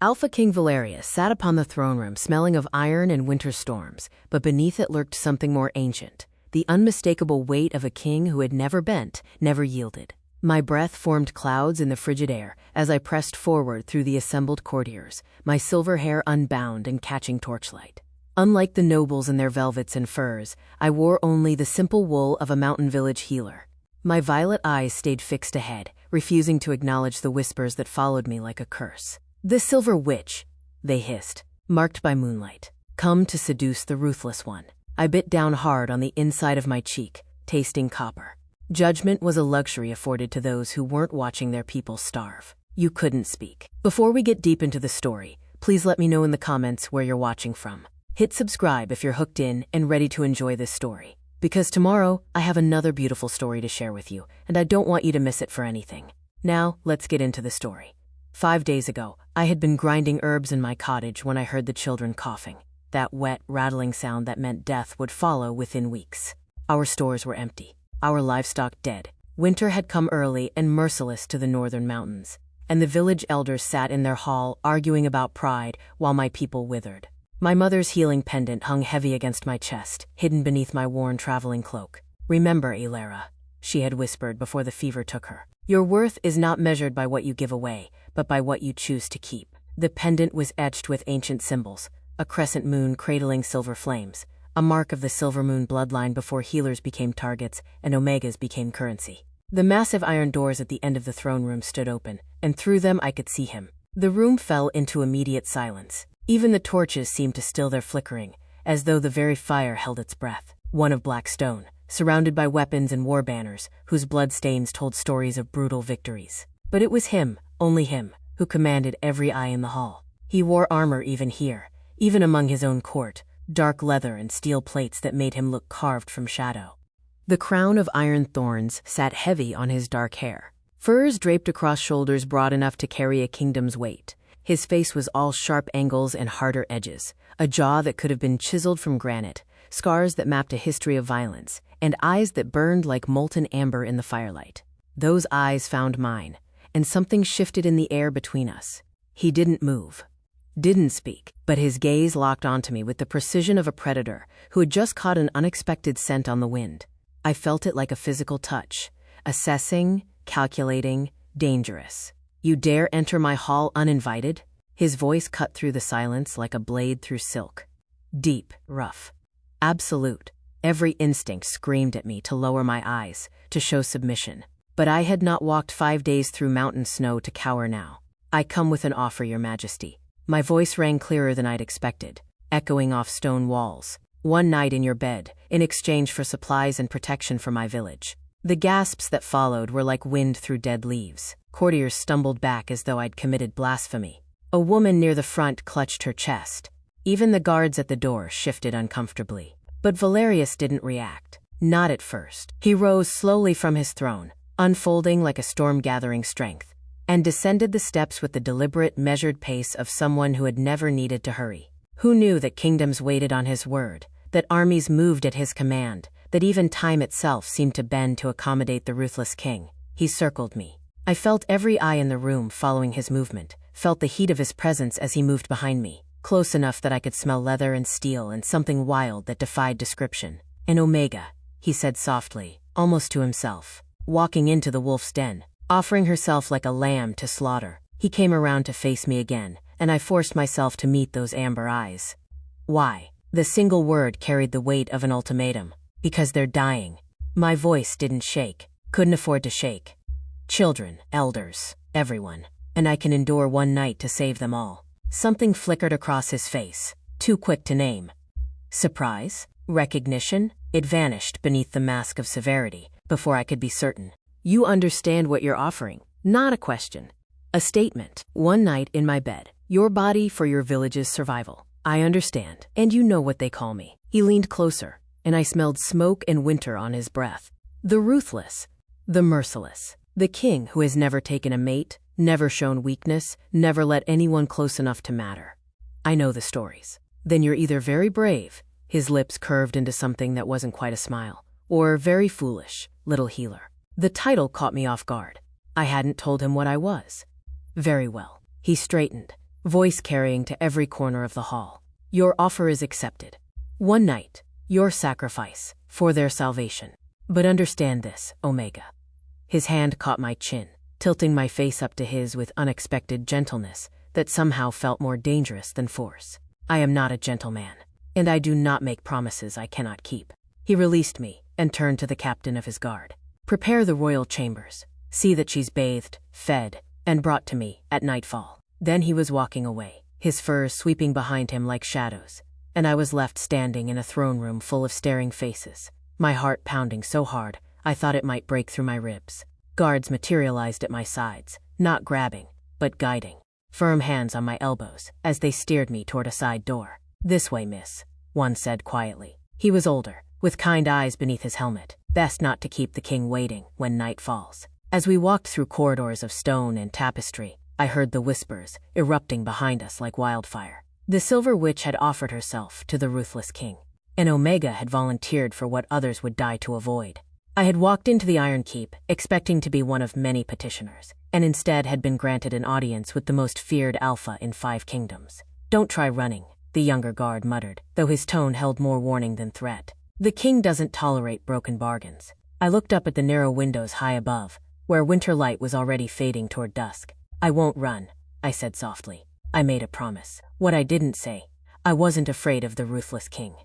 Alpha King Valerius sat upon the throne room smelling of iron and winter storms, but beneath it lurked something more ancient, the unmistakable weight of a king who had never bent, never yielded. My breath formed clouds in the frigid air as I pressed forward through the assembled courtiers, my silver hair unbound and catching torchlight. Unlike the nobles in their velvets and furs, I wore only the simple wool of a mountain village healer. My violet eyes stayed fixed ahead, refusing to acknowledge the whispers that followed me like a curse. "The Silver Witch," they hissed, marked by moonlight. "Come to seduce the ruthless one." I bit down hard on the inside of my cheek, tasting copper. Judgment was a luxury afforded to those who weren't watching their people starve. You couldn't speak. Before we get deep into the story, please let me know in the comments where you're watching from. Hit subscribe if you're hooked in and ready to enjoy this story. Because tomorrow, I have another beautiful story to share with you, and I don't want you to miss it for anything. Now, let's get into the story. 5 days ago, I had been grinding herbs in my cottage when I heard the children coughing. That wet, rattling sound that meant death would follow within weeks. Our stores were empty, our livestock dead. Winter had come early and merciless to the northern mountains, and the village elders sat in their hall arguing about pride while my people withered. My mother's healing pendant hung heavy against my chest, hidden beneath my worn traveling cloak. "Remember, Elara," she had whispered before the fever took her. "Your worth is not measured by what you give away, but by what you choose to keep." The pendant was etched with ancient symbols, a crescent moon cradling silver flames, a mark of the silver moon bloodline before healers became targets and omegas became currency. The massive iron doors at the end of the throne room stood open, and through them I could see him. The room fell into immediate silence. Even the torches seemed to still their flickering, as though the very fire held its breath. One of black stone, surrounded by weapons and war banners, whose bloodstains told stories of brutal victories. But it was him, only him, who commanded every eye in the hall. He wore armor even here, even among his own court, dark leather and steel plates that made him look carved from shadow. The crown of iron thorns sat heavy on his dark hair. Furs draped across shoulders broad enough to carry a kingdom's weight. His face was all sharp angles and harder edges, a jaw that could have been chiseled from granite, scars that mapped a history of violence, and eyes that burned like molten amber in the firelight. Those eyes found mine, and something shifted in the air between us. He didn't move, didn't speak, but his gaze locked onto me with the precision of a predator who had just caught an unexpected scent on the wind. I felt it like a physical touch, assessing, calculating, dangerous. "You dare enter my hall uninvited?" His voice cut through the silence like a blade through silk. Deep, rough, absolute. Every instinct screamed at me to lower my eyes, to show submission. But I had not walked 5 days through mountain snow to cower now. "I come with an offer, Your Majesty." My voice rang clearer than I'd expected, echoing off stone walls. "One night in your bed, in exchange for supplies and protection for my village." The gasps that followed were like wind through dead leaves. Courtiers stumbled back as though I'd committed blasphemy. A woman near the front clutched her chest. Even the guards at the door shifted uncomfortably. But Valerius didn't react. Not at first. He rose slowly from his throne, unfolding like a storm gathering strength, and descended the steps with the deliberate, measured pace of someone who had never needed to hurry. Who knew that kingdoms waited on his word, that armies moved at his command, that even time itself seemed to bend to accommodate the ruthless king? He circled me. I felt every eye in the room following his movement, felt the heat of his presence as he moved behind me, close enough that I could smell leather and steel and something wild that defied description. "An Omega," he said softly, almost to himself, walking into the wolf's den, offering herself like a lamb to slaughter. He came around to face me again, and I forced myself to meet those amber eyes. "Why?" The single word carried the weight of an ultimatum. "Because they're dying." My voice didn't shake, couldn't afford to shake. "Children, elders, everyone. And I can endure one night to save them all." Something flickered across his face, too quick to name. Surprise? Recognition? It vanished beneath the mask of severity, before I could be certain. "You understand what you're offering." Not a question. A statement. "One night in my bed. Your body for your village's survival. I understand. And you know what they call me." He leaned closer, and I smelled smoke and winter on his breath. The ruthless. The merciless. The king who has never taken a mate, never shown weakness, never let anyone close enough to matter. "I know the stories." "Then you're either very brave," his lips curved into something that wasn't quite a smile, "or very foolish, little healer." The title caught me off guard. I hadn't told him what I was. "Very well." He straightened, voice carrying to every corner of the hall. Your offer is accepted. One night, your sacrifice, for their salvation. But understand this, Omega. His hand caught my chin, tilting my face up to his with unexpected gentleness that somehow felt more dangerous than force. I am not a gentleman, and I do not make promises I cannot keep. He released me and turned to the captain of his guard. Prepare the royal chambers. See that she's bathed, fed, and brought to me at nightfall. Then he was walking away, his furs sweeping behind him like shadows, and I was left standing in a throne room full of staring faces, my heart pounding so hard I thought it might break through my ribs. Guards materialized at my sides, not grabbing, but guiding. Firm hands on my elbows as they steered me toward a side door. This way, miss, one said quietly. He was older, with kind eyes beneath his helmet. Best not to keep the king waiting when night falls. As we walked through corridors of stone and tapestry, I heard the whispers erupting behind us like wildfire. The Silver Witch had offered herself to the ruthless king, and Omega had volunteered for what others would die to avoid. I had walked into the Iron Keep, expecting to be one of many petitioners, and instead had been granted an audience with the most feared alpha in 5 kingdoms. Don't try running, the younger guard muttered, though his tone held more warning than threat. The king doesn't tolerate broken bargains. I looked up at the narrow windows high above, where winter light was already fading toward dusk. I won't run, I said softly. I made a promise. What I didn't say, I wasn't afraid of the ruthless king.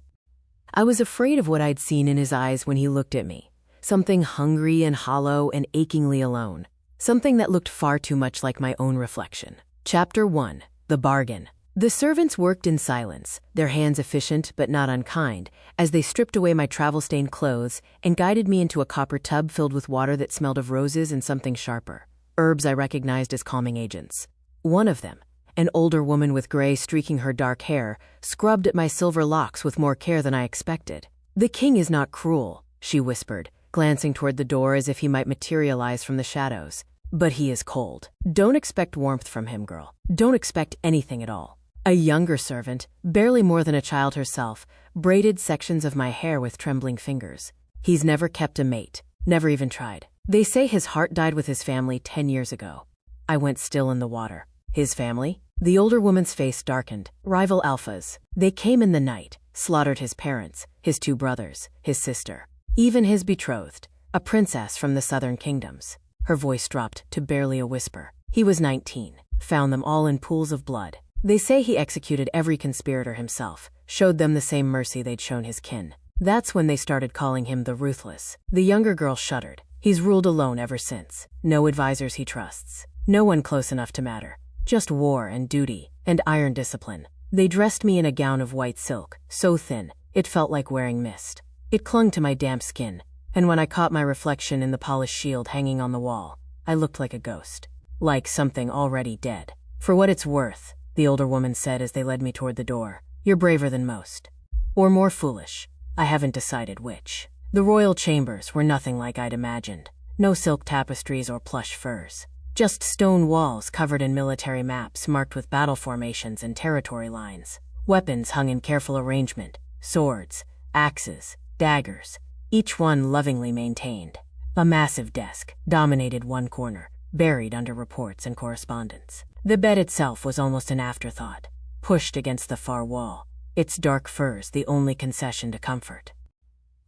I was afraid of what I'd seen in his eyes when he looked at me. Something hungry and hollow and achingly alone. Something that looked far too much like my own reflection. Chapter 1. The Bargain. The servants worked in silence, their hands efficient but not unkind, as they stripped away my travel-stained clothes and guided me into a copper tub filled with water that smelled of roses and something sharper. Herbs I recognized as calming agents. One of them, an older woman with gray streaking her dark hair, scrubbed at my silver locks with more care than I expected. The king is not cruel, she whispered, glancing toward the door as if he might materialize from the shadows. But he is cold. Don't expect warmth from him, girl. Don't expect anything at all. A younger servant, barely more than a child herself, braided sections of my hair with trembling fingers. He's never kept a mate, never even tried. They say his heart died with his family 10 years ago. I went still in the water. His family? The older woman's face darkened. Rival alphas. They came in the night, slaughtered his parents, his 2 brothers, his sister, even his betrothed, a princess from the southern kingdoms. Her voice dropped to barely a whisper. He was 19, found them all in pools of blood. They say he executed every conspirator himself, showed them the same mercy they'd shown his kin. That's when they started calling him the Ruthless. The younger girl shuddered. He's ruled alone ever since. No advisors he trusts. No one close enough to matter. Just war and duty and iron discipline. They dressed me in a gown of white silk, so thin, it felt like wearing mist. It clung to my damp skin, and when I caught my reflection in the polished shield hanging on the wall, I looked like a ghost. Like something already dead. For what it's worth, the older woman said as they led me toward the door, you're braver than most. Or more foolish. I haven't decided which. The royal chambers were nothing like I'd imagined. No silk tapestries or plush furs. Just stone walls covered in military maps marked with battle formations and territory lines. Weapons hung in careful arrangement. Swords, axes, daggers, each one lovingly maintained. A massive desk dominated one corner, buried under reports and correspondence. The bed itself was almost an afterthought, pushed against the far wall, its dark furs the only concession to comfort.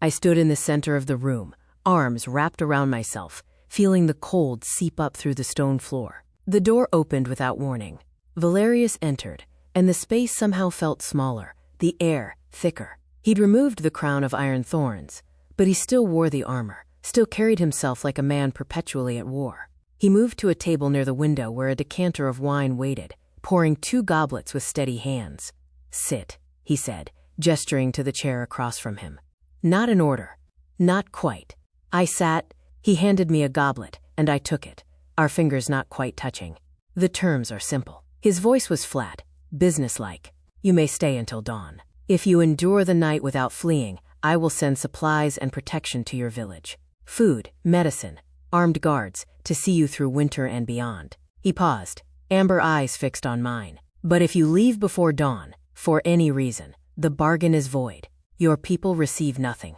I stood in the center of the room, arms wrapped around myself, feeling the cold seep up through the stone floor. The door opened without warning. Valerius entered, and the space somehow felt smaller, the air thicker. He'd removed the crown of iron thorns, but he still wore the armor, still carried himself like a man perpetually at war. He moved to a table near the window where a decanter of wine waited, pouring 2 goblets with steady hands. Sit, he said, gesturing to the chair across from him. Not in order. Not quite. I sat. He handed me a goblet, and I took it, our fingers not quite touching. The terms are simple. His voice was flat, businesslike. You may stay until dawn. If you endure the night without fleeing, I will send supplies and protection to your village. Food, medicine, armed guards, to see you through winter and beyond. He paused, amber eyes fixed on mine. But if you leave before dawn, for any reason, the bargain is void. Your people receive nothing.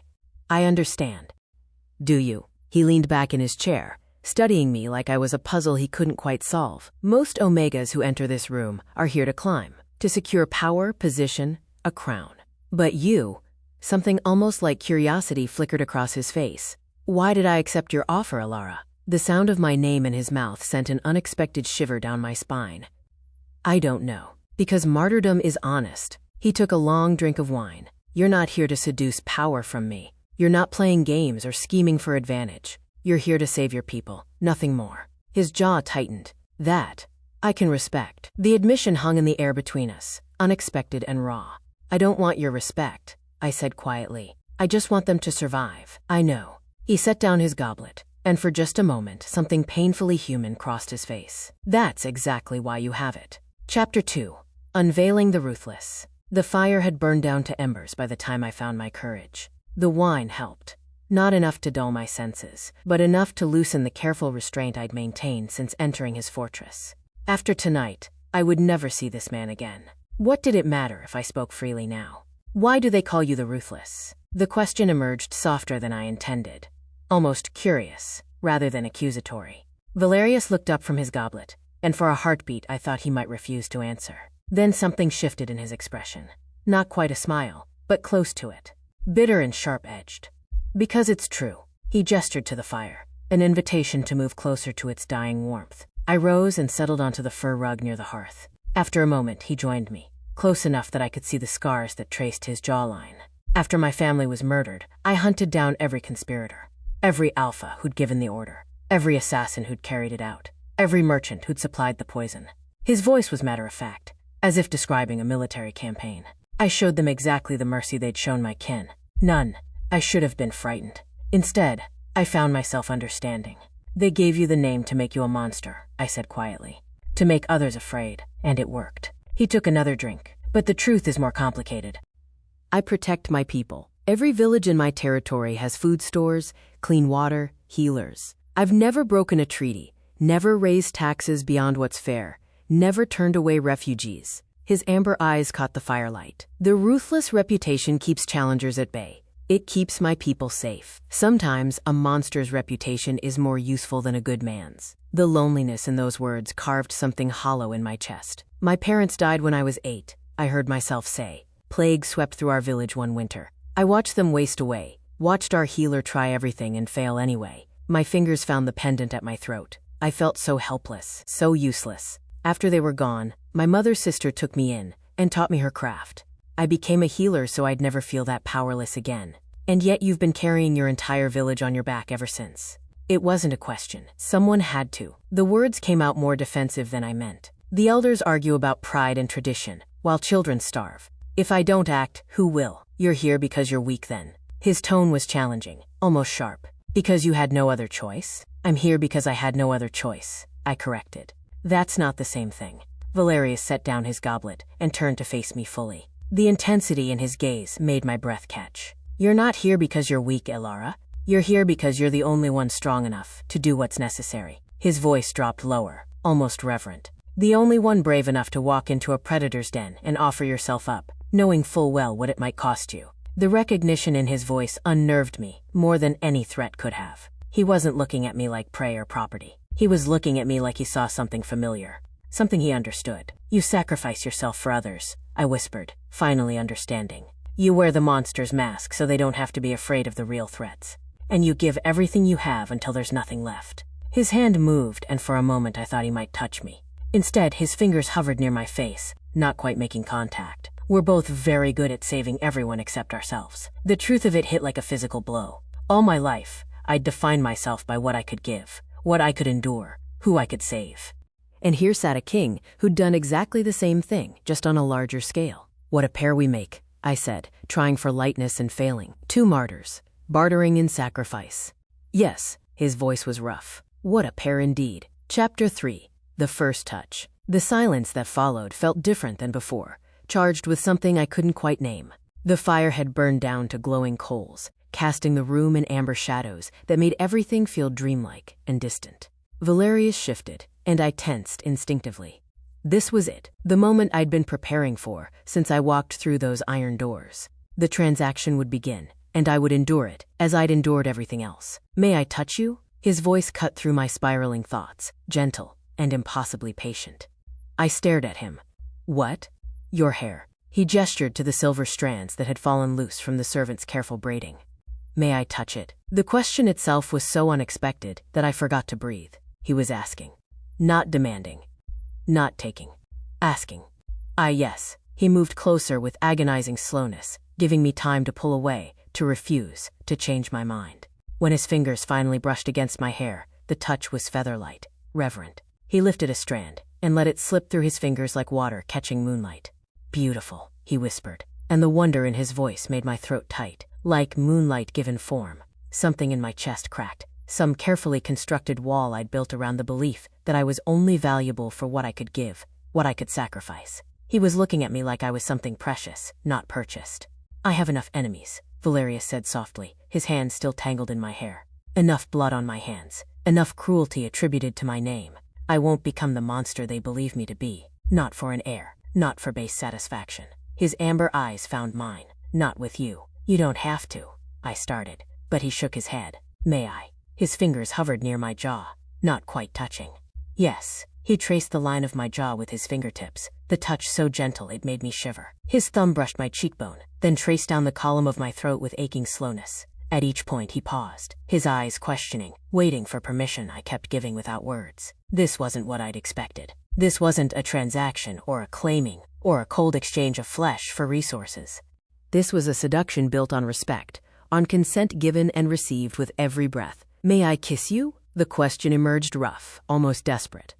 I understand. Do you? He leaned back in his chair, studying me like I was a puzzle he couldn't quite solve. Most Omegas who enter this room are here to climb, to secure power, position, a crown. But you, something almost like curiosity flickered across his face. Why did I accept your offer, Alara? The sound of my name in his mouth sent an unexpected shiver down my spine. I don't know. Because martyrdom is honest. He took a long drink of wine. You're not here to seduce power from me. You're not playing games or scheming for advantage. You're here to save your people, nothing more. His jaw tightened. That, I can respect. The admission hung in the air between us, unexpected and raw. I don't want your respect, I said quietly. I just want them to survive. I know. He set down his goblet, and for just a moment, something painfully human crossed his face. That's exactly why you have it. Chapter 2. Unveiling the Ruthless. The fire had burned down to embers by the time I found my courage. The wine helped. Not enough to dull my senses, but enough to loosen the careful restraint I'd maintained since entering his fortress. After tonight, I would never see this man again. What did it matter if I spoke freely now? Why do they call you the Ruthless? The question emerged softer than I intended. Almost curious, rather than accusatory. Valerius looked up from his goblet, and for a heartbeat I thought he might refuse to answer. Then something shifted in his expression. Not quite a smile, but close to it. Bitter and sharp-edged. Because it's true. He gestured to the fire, an invitation to move closer to its dying warmth. I rose and settled onto the fur rug near the hearth. After a moment, he joined me, close enough that I could see the scars that traced his jawline. After my family was murdered, I hunted down every conspirator. Every alpha who'd given the order. Every assassin who'd carried it out. Every merchant who'd supplied the poison. His voice was matter-of-fact, as if describing a military campaign. I showed them exactly the mercy they'd shown my kin. None. I should have been frightened. Instead, I found myself understanding. They gave you the name to make you a monster, I said quietly. To make others afraid, and it worked. He took another drink, but the truth is more complicated. I protect my people. Every village in my territory has food stores, clean water, healers. I've never broken a treaty, never raised taxes beyond what's fair, never turned away refugees. His amber eyes caught the firelight. The ruthless reputation keeps challengers at bay. It keeps my people safe. Sometimes a monster's reputation is more useful than a good man's. The loneliness in those words carved something hollow in my chest. My parents died when I was 8, I heard myself say. Plague swept through our village one winter. I watched them waste away, watched our healer try everything and fail anyway. My fingers found the pendant at my throat. I felt so helpless, so useless. After they were gone, my mother's sister took me in and taught me her craft. I became a healer so I'd never feel that powerless again. And yet you've been carrying your entire village on your back ever since. It wasn't a question. Someone had to. The words came out more defensive than I meant. The elders argue about pride and tradition, while children starve. If I don't act, who will? You're here because you're weak then. His tone was challenging, almost sharp. Because you had no other choice? I'm here because I had no other choice, I corrected. That's not the same thing. Valerius set down his goblet and turned to face me fully. The intensity in his gaze made my breath catch. You're not here because you're weak, Elara. You're here because you're the only one strong enough to do what's necessary. His voice dropped lower, almost reverent. The only one brave enough to walk into a predator's den and offer yourself up, knowing full well what it might cost you. The recognition in his voice unnerved me more than any threat could have. He wasn't looking at me like prey or property. He was looking at me like he saw something familiar, something he understood. You sacrifice yourself for others, I whispered, finally understanding. You wear the monster's mask so they don't have to be afraid of the real threats. And you give everything you have until there's nothing left. His hand moved, and for a moment I thought he might touch me. Instead, his fingers hovered near my face, not quite making contact. We're both very good at saving everyone except ourselves. The truth of it hit like a physical blow. All my life, I'd defined myself by what I could give, what I could endure, who I could save. And here sat a king who'd done exactly the same thing, just on a larger scale. What a pair we make, I said, trying for lightness and failing. 2 martyrs, bartering in sacrifice. Yes, his voice was rough. What a pair indeed. Chapter 3. The First Touch. The silence that followed felt different than before, charged with something I couldn't quite name. The fire had burned down to glowing coals, casting the room in amber shadows that made everything feel dreamlike and distant. Valerius shifted, and I tensed instinctively. This was it, the moment I'd been preparing for since I walked through those iron doors. The transaction would begin, and I would endure it, as I'd endured everything else. May I touch you? His voice cut through my spiraling thoughts, gentle and impossibly patient. I stared at him. What? Your hair. He gestured to the silver strands that had fallen loose from the servant's careful braiding. May I touch it? The question itself was so unexpected that I forgot to breathe. He was asking. Not demanding. Not taking. Asking. Yes. He moved closer with agonizing slowness, giving me time to pull away, to refuse, to change my mind. When his fingers finally brushed against my hair, the touch was featherlight, reverent. He lifted a strand and let it slip through his fingers like water catching moonlight. Beautiful, he whispered, and the wonder in his voice made my throat tight, like moonlight given form. Something in my chest cracked, some carefully constructed wall I'd built around the belief that I was only valuable for what I could give, what I could sacrifice. He was looking at me like I was something precious, not purchased. I have enough enemies, Valerius said softly, his hands still tangled in my hair. Enough blood on my hands, enough cruelty attributed to my name. I won't become the monster they believe me to be, not for an heir, not for base satisfaction. His amber eyes found mine. Not with you. You don't have to, I started, but he shook his head. May I? His fingers hovered near my jaw, not quite touching. Yes. He traced the line of my jaw with his fingertips, the touch so gentle it made me shiver. His thumb brushed my cheekbone, then traced down the column of my throat with aching slowness. At each point he paused, his eyes questioning, waiting for permission I kept giving without words. This wasn't what I'd expected. This wasn't a transaction or a claiming or a cold exchange of flesh for resources. This was a seduction built on respect, on consent given and received with every breath. May I kiss you? The question emerged rough, almost desperate.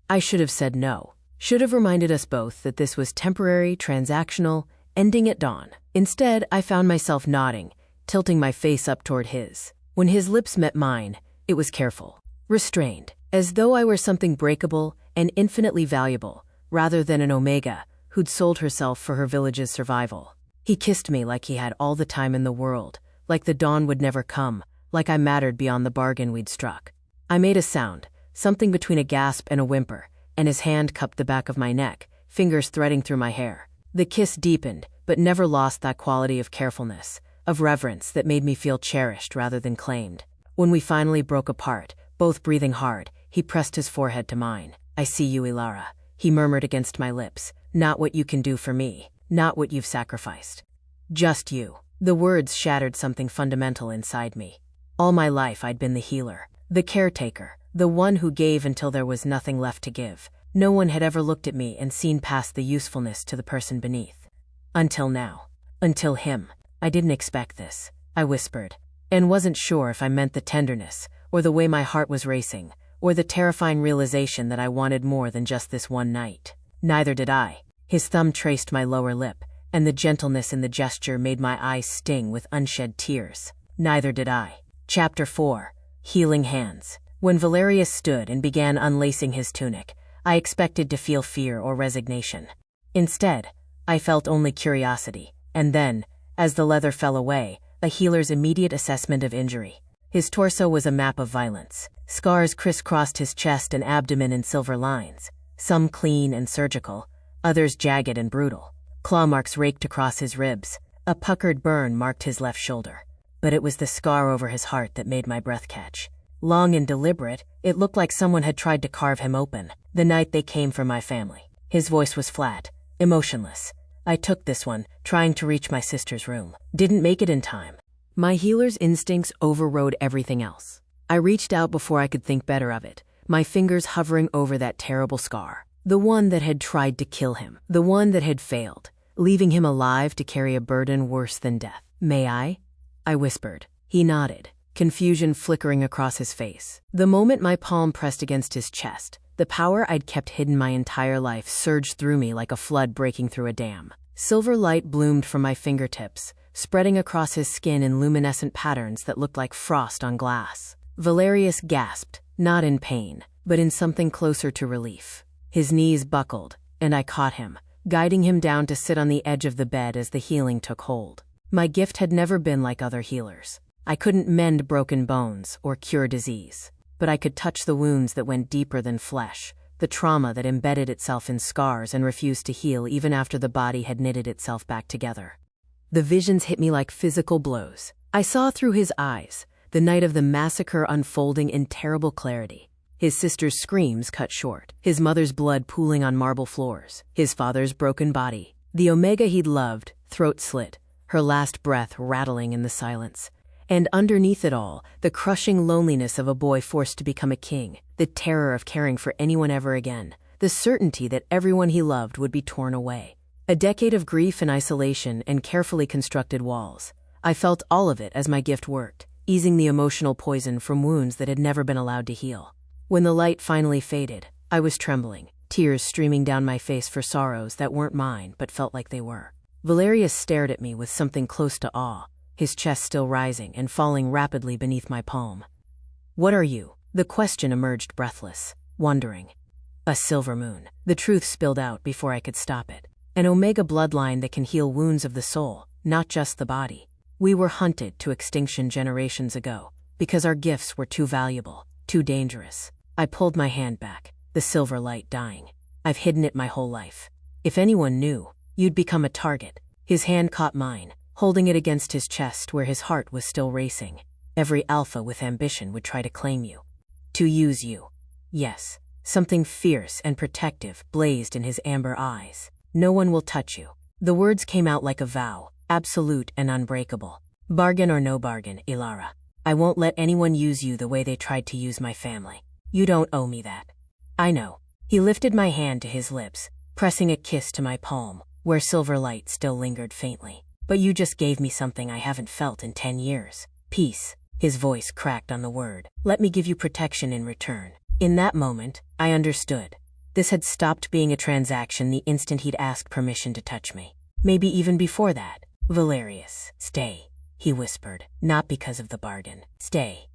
I should have said no, should have reminded us both that this was temporary, transactional, ending at dawn. Instead, I found myself nodding, tilting my face up toward his. When his lips met mine, it was careful, restrained, as though I were something breakable and infinitely valuable, rather than an omega who'd sold herself for her village's survival. He kissed me like he had all the time in the world, like the dawn would never come, like I mattered beyond the bargain we'd struck. I made a sound, something between a gasp and a whimper, and his hand cupped the back of my neck, fingers threading through my hair. The kiss deepened, but never lost that quality of carefulness, of reverence that made me feel cherished rather than claimed. When we finally broke apart, both breathing hard, he pressed his forehead to mine. I see you, Ilara, he murmured against my lips. Not what you can do for me, not what you've sacrificed. Just you. The words shattered something fundamental inside me. All my life I'd been the healer, the caretaker, the one who gave until there was nothing left to give. No one had ever looked at me and seen past the usefulness to the person beneath. Until now. Until him. I didn't expect this, I whispered, and wasn't sure if I meant the tenderness, or the way my heart was racing, or the terrifying realization that I wanted more than just this one night. Neither did I. His thumb traced my lower lip, and the gentleness in the gesture made my eyes sting with unshed tears. Neither did I. Chapter 4. Healing Hands. When Valerius stood and began unlacing his tunic, I expected to feel fear or resignation. Instead, I felt only curiosity, and then, as the leather fell away, a healer's immediate assessment of injury. His torso was a map of violence. Scars crisscrossed his chest and abdomen in silver lines, some clean and surgical, others jagged and brutal. Claw marks raked across his ribs. A puckered burn marked his left shoulder. But it was the scar over his heart that made my breath catch. Long and deliberate, it looked like someone had tried to carve him open, the night they came for my family. His voice was flat, emotionless. I took this one, trying to reach my sister's room. Didn't make it in time. My healer's instincts overrode everything else. I reached out before I could think better of it, my fingers hovering over that terrible scar. The one that had tried to kill him. The one that had failed, leaving him alive to carry a burden worse than death. May I? I whispered. He nodded, confusion flickering across his face. The moment my palm pressed against his chest, the power I'd kept hidden my entire life surged through me like a flood breaking through a dam. Silver light bloomed from my fingertips, spreading across his skin in luminescent patterns that looked like frost on glass. Valerius gasped, not in pain, but in something closer to relief. His knees buckled, and I caught him, guiding him down to sit on the edge of the bed as the healing took hold. My gift had never been like other healers. I couldn't mend broken bones or cure disease, but I could touch the wounds that went deeper than flesh, the trauma that embedded itself in scars and refused to heal even after the body had knitted itself back together. The visions hit me like physical blows. I saw through his eyes, the night of the massacre unfolding in terrible clarity. His sister's screams cut short, his mother's blood pooling on marble floors, his father's broken body, the Omega he'd loved, throat slit, her last breath rattling in the silence. And underneath it all, the crushing loneliness of a boy forced to become a king, the terror of caring for anyone ever again, the certainty that everyone he loved would be torn away. A decade of grief and isolation and carefully constructed walls. I felt all of it as my gift worked, easing the emotional poison from wounds that had never been allowed to heal. When the light finally faded, I was trembling, tears streaming down my face for sorrows that weren't mine but felt like they were. Valerius stared at me with something close to awe, his chest still rising and falling rapidly beneath my palm. "What are you?" The question emerged breathless, wondering. "A silver moon." The truth spilled out before I could stop it. An Omega bloodline that can heal wounds of the soul, not just the body. We were hunted to extinction generations ago, because our gifts were too valuable, too dangerous. I pulled my hand back, the silver light dying. "I've hidden it my whole life. If anyone knew, you'd become a target." His hand caught mine, holding it against his chest where his heart was still racing. "Every alpha with ambition would try to claim you. To use you." Yes, something fierce and protective blazed in his amber eyes. "No one will touch you." The words came out like a vow, absolute and unbreakable. "Bargain or no bargain, Ilara. I won't let anyone use you the way they tried to use my family. You don't owe me that." "I know." He lifted my hand to his lips, pressing a kiss to my palm, where silver light still lingered faintly. "But you just gave me something I haven't felt in 10 years. Peace." His voice cracked on the word. "Let me give you protection in return." In that moment, I understood. This had stopped being a transaction the instant he'd asked permission to touch me. Maybe even before that. "Valerius, stay," he whispered. "Not because of the bargain. Stay."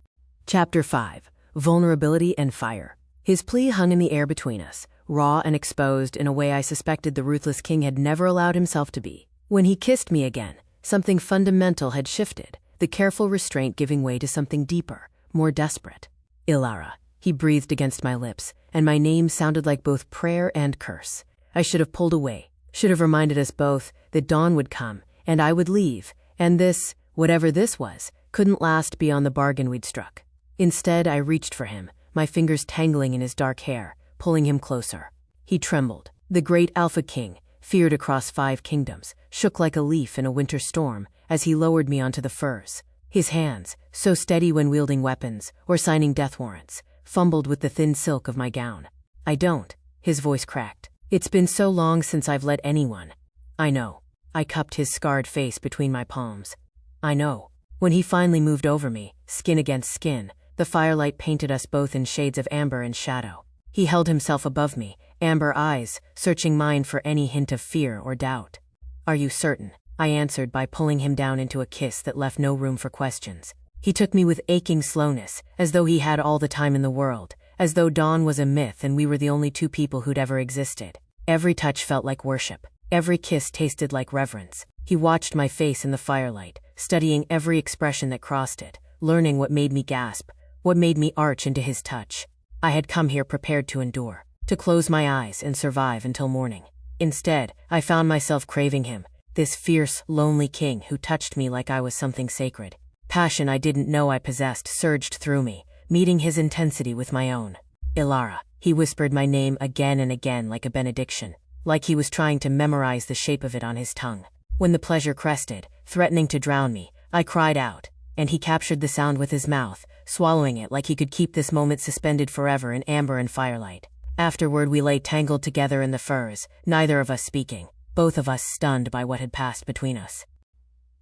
Chapter 5. Vulnerability and Fire. His plea hung in the air between us, raw and exposed in a way I suspected the ruthless king had never allowed himself to be. When he kissed me again, something fundamental had shifted, the careful restraint giving way to something deeper, more desperate. "Ilara," he breathed against my lips, and my name sounded like both prayer and curse. I should have pulled away, should have reminded us both that dawn would come, and I would leave, and this, whatever this was, couldn't last beyond the bargain we'd struck. Instead, I reached for him, my fingers tangling in his dark hair, pulling him closer. He trembled. The great Alpha King, feared across 5 kingdoms, shook like a leaf in a winter storm as he lowered me onto the furs. His hands, so steady when wielding weapons or signing death warrants, fumbled with the thin silk of my gown. "I don't," his voice cracked. "It's been so long since I've let anyone." "I know." I cupped his scarred face between my palms. "I know." When he finally moved over me, skin against skin, the firelight painted us both in shades of amber and shadow. He held himself above me, amber eyes, searching mine for any hint of fear or doubt. "Are you certain?" I answered by pulling him down into a kiss that left no room for questions. He took me with aching slowness, as though he had all the time in the world, as though dawn was a myth and we were the only 2 people who'd ever existed. Every touch felt like worship. Every kiss tasted like reverence. He watched my face in the firelight, studying every expression that crossed it, learning what made me gasp, what made me arch into his touch. I had come here prepared to endure, to close my eyes and survive until morning. Instead, I found myself craving him, this fierce, lonely king who touched me like I was something sacred. Passion I didn't know I possessed surged through me, meeting his intensity with my own. "Ilara," he whispered my name again and again like a benediction, like he was trying to memorize the shape of it on his tongue. When the pleasure crested, threatening to drown me, I cried out, and he captured the sound with his mouth, swallowing it like he could keep this moment suspended forever in amber and firelight. Afterward we lay tangled together in the furs, neither of us speaking, both of us stunned by what had passed between us.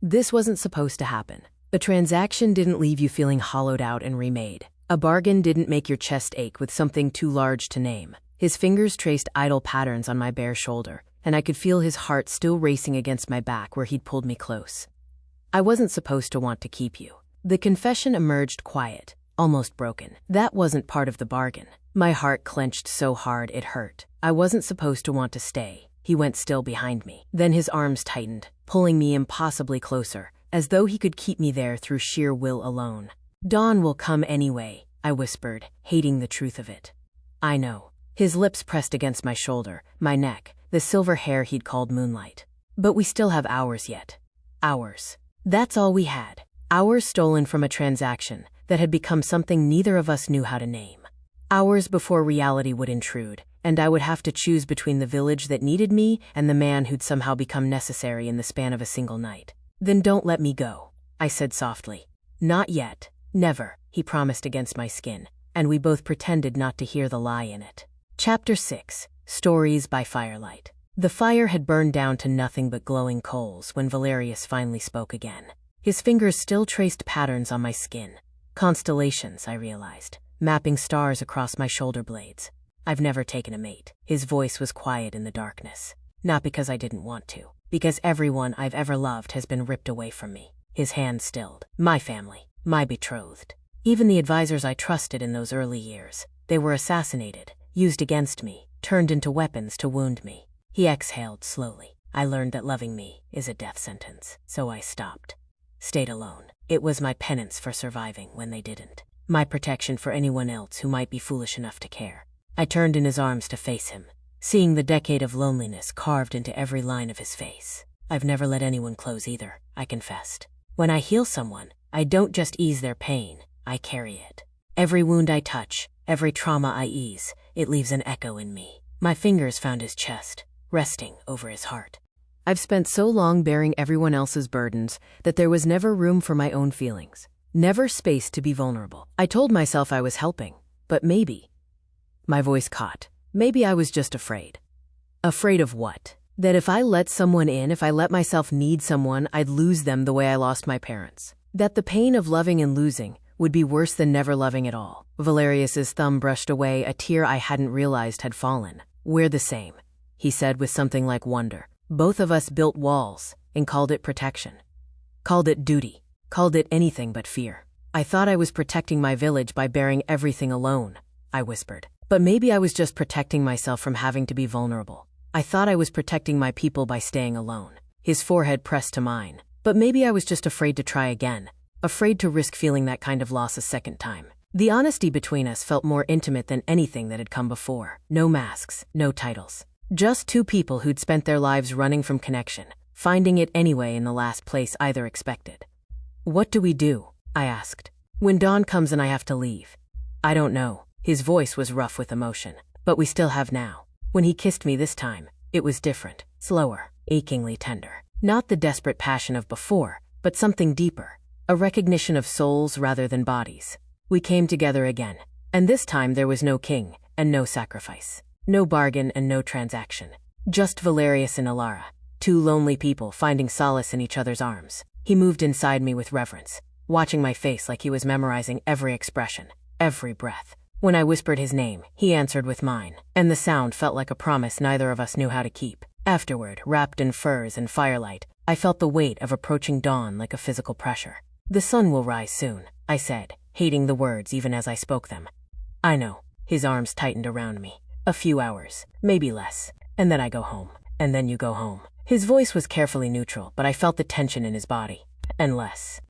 This wasn't supposed to happen. A transaction didn't leave you feeling hollowed out and remade. A bargain didn't make your chest ache with something too large to name. His fingers traced idle patterns on my bare shoulder, and I could feel his heart still racing against my back where he'd pulled me close. "I wasn't supposed to want to keep you." The confession emerged quiet, almost broken. That wasn't part of the bargain. My heart clenched so hard it hurt. I wasn't supposed to want to stay. He went still behind me. Then his arms tightened, pulling me impossibly closer, as though he could keep me there through sheer will alone. "Dawn will come anyway," I whispered, hating the truth of it. "I know." His lips pressed against my shoulder, my neck, the silver hair he'd called moonlight. "But we still have hours yet." Hours. That's all we had. Hours stolen from a transaction that had become something neither of us knew how to name. Hours before reality would intrude, and I would have to choose between the village that needed me and the man who'd somehow become necessary in the span of a single night. "Then don't let me go," I said softly. "Not yet. Never," he promised against my skin, and we both pretended not to hear the lie in it. Chapter 6. Stories by Firelight. The fire had burned down to nothing but glowing coals when Valerius finally spoke again. His fingers still traced patterns on my skin. Constellations, I realized, mapping stars across my shoulder blades. "I've never taken a mate." His voice was quiet in the darkness. "Not because I didn't want to. Because everyone I've ever loved has been ripped away from me." His hand stilled. "My family. My betrothed. Even the advisors I trusted in those early years. They were assassinated, used against me, turned into weapons to wound me." He exhaled slowly. "I learned that loving me is a death sentence, so I stopped. Stayed alone. It was my penance for surviving when they didn't. My protection for anyone else who might be foolish enough to care." I turned in his arms to face him, seeing the decade of loneliness carved into every line of his face. "I've never let anyone close either," I confessed. "When I heal someone, I don't just ease their pain, I carry it. Every wound I touch, every trauma I ease, it leaves an echo in me." My fingers found his chest, resting over his heart. "I've spent so long bearing everyone else's burdens that there was never room for my own feelings. Never space to be vulnerable. I told myself I was helping, but maybe—" My voice caught. "Maybe I was just afraid." Afraid of what? That if I let someone in, if I let myself need someone, I'd lose them the way I lost my parents. That the pain of loving and losing would be worse than never loving at all. Valerius's thumb brushed away a tear I hadn't realized had fallen. "We're the same," he said with something like wonder. "Both of us built walls and called it protection. Called it duty. Called it anything but fear. I thought I was protecting my village by bearing everything alone," I whispered. "But maybe I was just protecting myself from having to be vulnerable. I thought I was protecting my people by staying alone." His forehead pressed to mine. "But maybe I was just afraid to try again. Afraid to risk feeling that kind of loss a second time." The honesty between us felt more intimate than anything that had come before. No masks, no titles. Just two people who'd spent their lives running from connection, finding it anyway in the last place either expected. "What do we do?" I asked. "When dawn comes and I have to leave?" "I don't know." His voice was rough with emotion. "But we still have now." When he kissed me this time, it was different, slower, achingly tender. Not the desperate passion of before, but something deeper. A recognition of souls rather than bodies. We came together again, and this time there was no king and no sacrifice. No bargain and no transaction. Just Valerius and Alara, two lonely people finding solace in each other's arms. He moved inside me with reverence, watching my face like he was memorizing every expression, every breath. When I whispered his name, he answered with mine, and the sound felt like a promise neither of us knew how to keep. Afterward, wrapped in furs and firelight, I felt the weight of approaching dawn like a physical pressure. "The sun will rise soon," I said, hating the words even as I spoke them. "I know." His arms tightened around me. "A few hours, maybe less, and then I go home. And then you go home." His voice was carefully neutral, but I felt the tension in his body. "And less."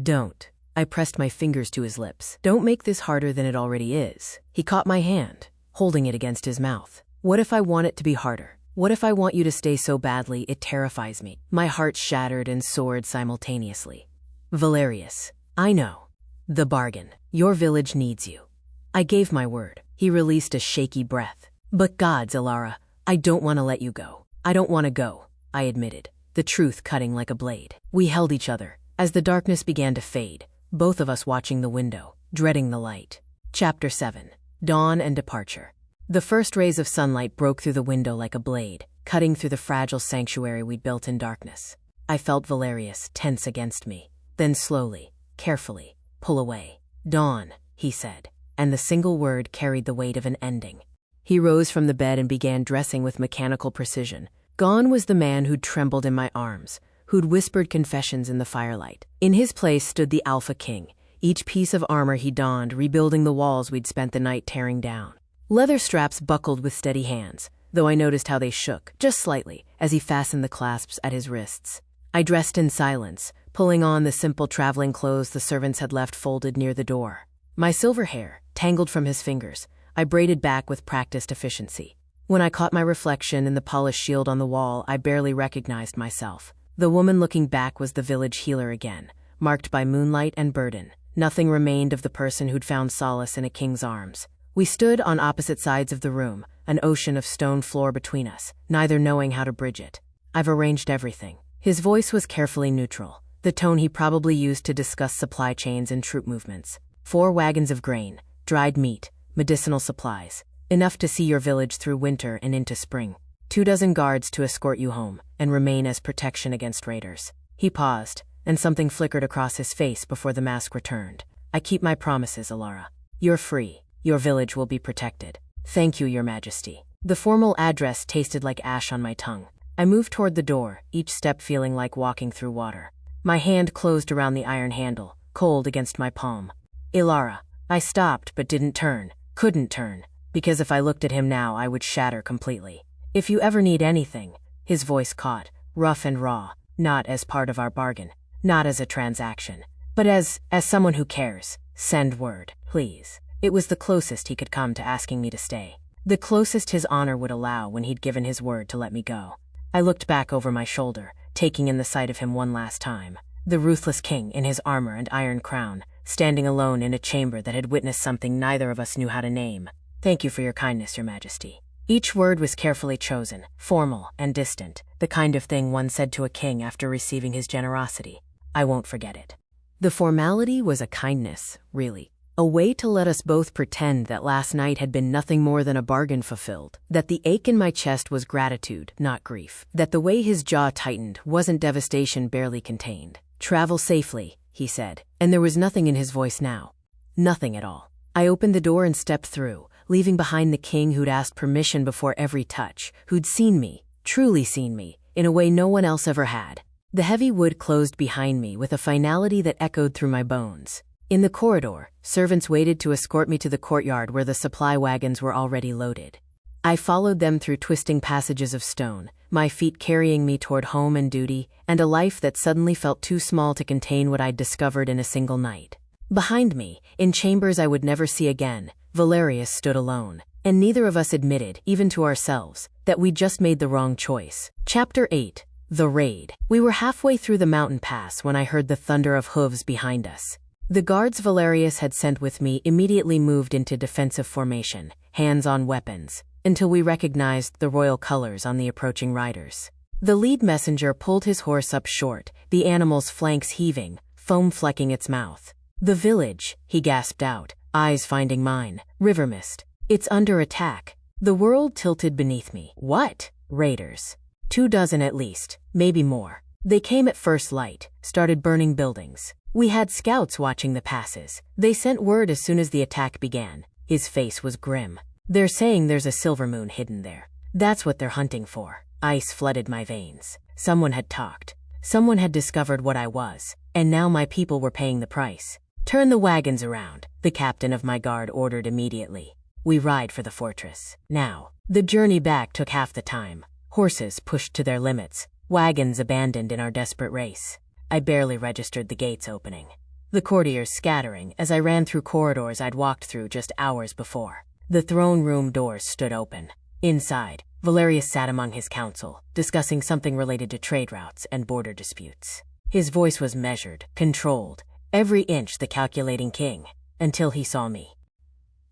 "Don't." I pressed my fingers to his lips. "Don't make this harder than it already is." He caught my hand, holding it against his mouth. "What if I want it to be harder? What if I want you to stay so badly it terrifies me?" My heart shattered and soared simultaneously. "Valerius, I know. The bargain. Your village needs you." I gave my word. He released a shaky breath. "But gods, Alara, I don't want to let you go. I don't want to go," I admitted, the truth cutting like a blade. We held each other as the darkness began to fade, both of us watching the window, dreading the light. Chapter 7. Dawn and Departure. The first rays of sunlight broke through the window like a blade, cutting through the fragile sanctuary we'd built in darkness. I felt Valerius tense against me, then slowly, carefully, pull away. "Dawn," he said, and the single word carried the weight of an ending. He rose from the bed and began dressing with mechanical precision. Gone was the man who'd trembled in my arms, who'd whispered confessions in the firelight. In his place stood the Alpha King, each piece of armor he donned rebuilding the walls we'd spent the night tearing down. Leather straps buckled with steady hands, though I noticed how they shook, just slightly, as he fastened the clasps at his wrists. I dressed in silence, pulling on the simple traveling clothes the servants had left folded near the door. My silver hair, tangled from his fingers, I braided back with practiced efficiency. When I caught my reflection in the polished shield on the wall, I barely recognized myself. The woman looking back was the village healer again, marked by moonlight and burden. Nothing remained of the person who'd found solace in a king's arms. We stood on opposite sides of the room, an ocean of stone floor between us, neither knowing how to bridge it. I've arranged everything. His voice was carefully neutral, the tone he probably used to discuss supply chains and troop movements. 4 wagons of grain, dried meat, medicinal supplies, enough to see your village through winter and into spring. 24 guards to escort you home and remain as protection against raiders. He paused, and something flickered across his face before the mask returned. I keep my promises, Alara. You're free. Your village will be protected. Thank you, Your Majesty. The formal address tasted like ash on my tongue. I moved toward the door, each step feeling like walking through water. My hand closed around the iron handle, cold against my palm. Ilara. I stopped but didn't turn, couldn't turn, because if I looked at him now I would shatter completely. If you ever need anything, his voice caught, rough and raw, not as part of our bargain, not as a transaction, but as someone who cares. Send word, please. It was the closest he could come to asking me to stay. The closest his honor would allow when he'd given his word to let me go. I looked back over my shoulder, taking in the sight of him one last time. The ruthless king in his armor and iron crown, standing alone in a chamber that had witnessed something neither of us knew how to name. Thank you for your kindness, Your Majesty. Each word was carefully chosen, formal and distant, the kind of thing one said to a king after receiving his generosity. I won't forget it. The formality was a kindness, really. A way to let us both pretend that last night had been nothing more than a bargain fulfilled, that the ache in my chest was gratitude, not grief, that the way his jaw tightened wasn't devastation barely contained. Travel safely, he said, and there was nothing in his voice now. Nothing at all. I opened the door and stepped through, leaving behind the king who'd asked permission before every touch, who'd seen me, truly seen me, in a way no one else ever had. The heavy wood closed behind me with a finality that echoed through my bones. In the corridor, servants waited to escort me to the courtyard where the supply wagons were already loaded. I followed them through twisting passages of stone, my feet carrying me toward home and duty, and a life that suddenly felt too small to contain what I'd discovered in a single night. Behind me, in chambers I would never see again, Valerius stood alone, and neither of us admitted, even to ourselves, that we'd just made the wrong choice. Chapter 8. The Raid. We were halfway through the mountain pass when I heard the thunder of hooves behind us. The guards Valerius had sent with me immediately moved into defensive formation, hands on weapons, until we recognized the royal colors on the approaching riders. The lead messenger pulled his horse up short, the animal's flanks heaving, foam flecking its mouth. The village, he gasped out, eyes finding mine. River mist. It's under attack. The world tilted beneath me. What? Raiders. 24 at least, maybe more. They came at first light, started burning buildings. We had scouts watching the passes. They sent word as soon as the attack began. His face was grim. They're saying there's a silver moon hidden there. That's what they're hunting for. Ice flooded my veins. Someone had talked. Someone had discovered what I was, and now my people were paying the price. Turn the wagons around, the captain of my guard ordered immediately. We ride for the fortress. Now. The journey back took half the time. Horses pushed to their limits, wagons abandoned in our desperate race. I barely registered the gates opening. The courtiers scattering as I ran through corridors I'd walked through just hours before. The throne room doors stood open. Inside, Valerius sat among his council, discussing something related to trade routes and border disputes. His voice was measured, controlled, every inch the calculating king, until he saw me.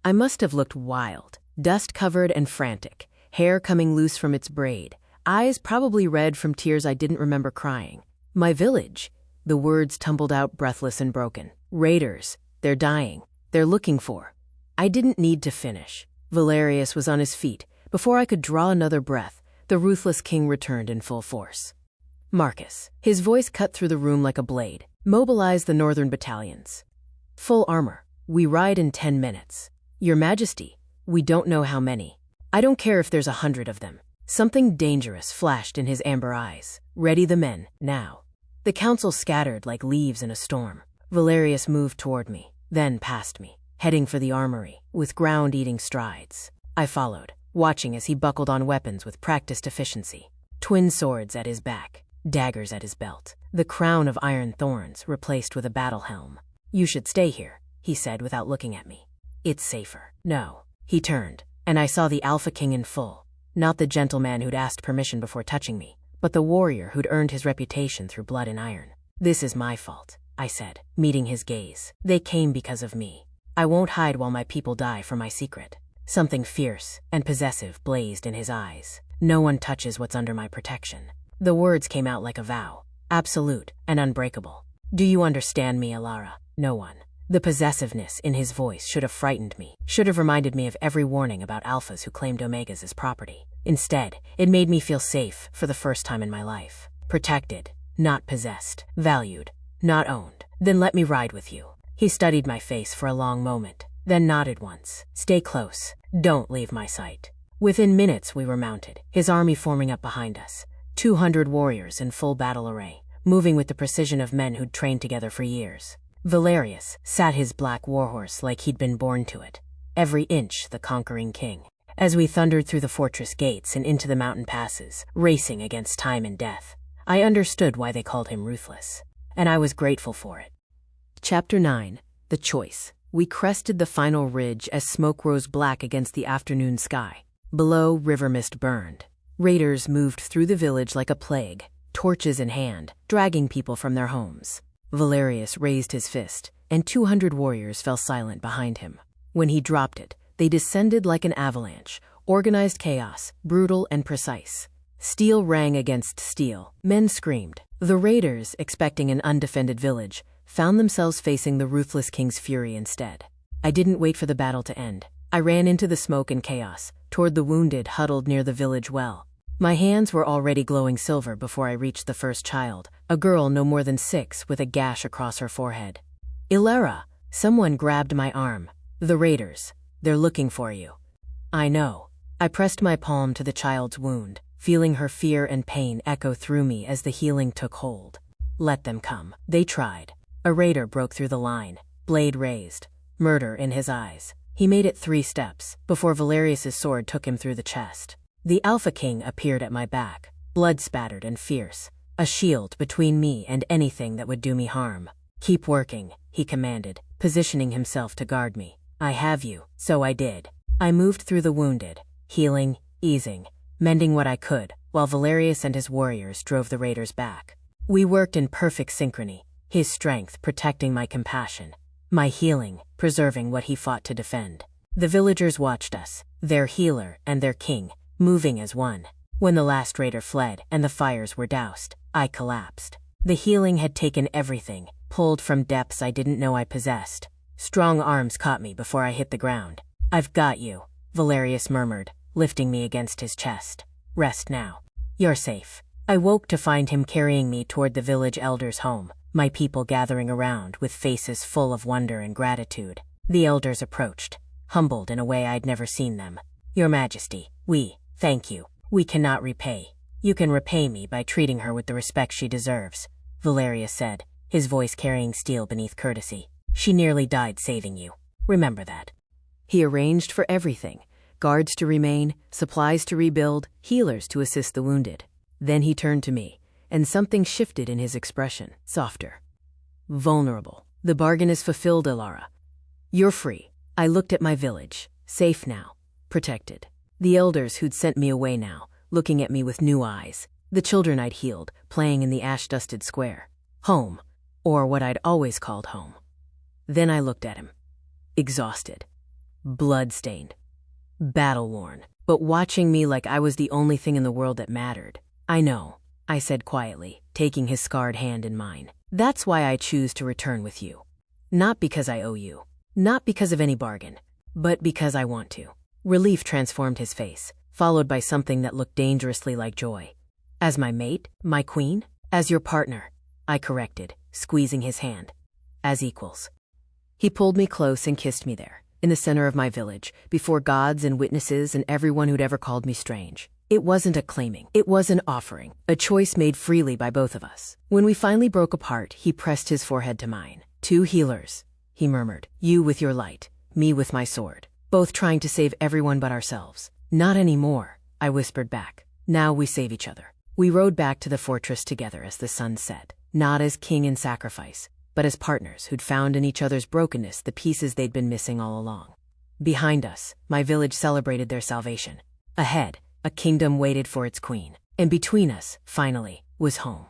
I must have looked wild, dust-covered and frantic, hair coming loose from its braid, eyes probably red from tears I didn't remember crying. My village. The words tumbled out breathless and broken. Raiders. They're dying. They're looking for. I didn't need to finish. Valerius was on his feet. Before I could draw another breath, the ruthless king returned in full force. Marcus. His voice cut through the room like a blade. Mobilize the northern battalions. Full armor. We ride in 10 minutes. Your Majesty, we don't know how many. I don't care if there's 100 of them. Something dangerous flashed in his amber eyes. Ready the men, now. The council scattered like leaves in a storm. Valerius moved toward me, then past me, heading for the armory, with ground-eating strides. I followed, watching as he buckled on weapons with practiced efficiency. Twin swords at his back, daggers at his belt, the crown of iron thorns replaced with a battle helm. You should stay here, he said without looking at me. It's safer. No. He turned, and I saw the Alpha King in full. Not the gentleman who'd asked permission before touching me, but the warrior who'd earned his reputation through blood and iron. This is my fault. I said, meeting his gaze. They came because of me. I won't hide while my people die for my secret. Something fierce and possessive blazed in his eyes. No one touches what's under my protection. The words came out like a vow, absolute and unbreakable. Do you understand me, Alara? No one. The possessiveness in his voice should have frightened me, should have reminded me of every warning about alphas who claimed omegas as property. Instead, it made me feel safe for the first time in my life. Protected, not possessed. Valued, not owned. Then let me ride with you. He studied my face for a long moment, then nodded once. Stay close. Don't leave my sight. Within minutes we were mounted, his army forming up behind us. 200 warriors in full battle array, moving with the precision of men who'd trained together for years. Valerius sat his black warhorse like he'd been born to it, every inch the conquering king. As we thundered through the fortress gates and into the mountain passes, racing against time and death, I understood why they called him ruthless, and I was grateful for it. Chapter 9. The Choice. We crested the final ridge as smoke rose black against the afternoon sky. Below, river mist burned. Raiders moved through the village like a plague, torches in hand, dragging people from their homes. Valerius raised his fist, and 200 warriors fell silent behind him. When he dropped it, they descended like an avalanche, organized chaos, brutal and precise. Steel rang against steel. Men screamed. The raiders, expecting an undefended village, found themselves facing the ruthless king's fury instead. I didn't wait for the battle to end. I ran into the smoke and chaos, toward the wounded huddled near the village well. My hands were already glowing silver before I reached the first child, a girl no more than 6 with a gash across her forehead. Ilera! Someone grabbed my arm. The raiders. They're looking for you. I know. I pressed my palm to the child's wound, feeling her fear and pain echo through me as the healing took hold. Let them come. They tried. A raider broke through the line, blade raised, murder in his eyes. He made it 3 steps, before Valerius's sword took him through the chest. The Alpha King appeared at my back, blood-spattered and fierce, a shield between me and anything that would do me harm. Keep working, he commanded, positioning himself to guard me. I have you, so I did. I moved through the wounded, healing, easing, mending what I could, while Valerius and his warriors drove the raiders back. We worked in perfect synchrony, his strength protecting my compassion, my healing preserving what he fought to defend. The villagers watched us, their healer and their king, moving as one. When the last raider fled and the fires were doused, I collapsed. The healing had taken everything, pulled from depths I didn't know I possessed. Strong arms caught me before I hit the ground. I've got you, Valerius murmured, lifting me against his chest. Rest now. You're safe. I woke to find him carrying me toward the village elder's home, my people gathering around with faces full of wonder and gratitude. The elders approached, humbled in a way I'd never seen them. Your Majesty, we thank you. We cannot repay. You can repay me by treating her with the respect she deserves, Valerius said, his voice carrying steel beneath courtesy. She nearly died saving you. Remember that. He arranged for everything. Guards to remain, supplies to rebuild, healers to assist the wounded. Then he turned to me, and something shifted in his expression, softer. Vulnerable. The bargain is fulfilled, Alara. You're free. I looked at my village, safe now, protected. The elders who'd sent me away now, looking at me with new eyes. The children I'd healed, playing in the ash-dusted square. Home, or what I'd always called home. Then I looked at him. Exhausted. Blood-stained. Battle-worn. But watching me like I was the only thing in the world that mattered. I know, I said quietly, taking his scarred hand in mine. That's why I choose to return with you. Not because I owe you. Not because of any bargain. But because I want to. Relief transformed his face, followed by something that looked dangerously like joy. As my mate? My queen? As your partner, I corrected, squeezing his hand. As equals. He pulled me close and kissed me there, in the center of my village, before gods and witnesses and everyone who'd ever called me strange. It wasn't a claiming. It was an offering, a choice made freely by both of us. When we finally broke apart, he pressed his forehead to mine. 2 healers, he murmured. You with your light, me with my sword. Both trying to save everyone but ourselves. Not anymore, I whispered back. Now we save each other. We rode back to the fortress together as the sun set, not as king in sacrifice, but as partners who'd found in each other's brokenness the pieces they'd been missing all along. Behind us, my village celebrated their salvation. Ahead, a kingdom waited for its queen. And between us, finally, was home.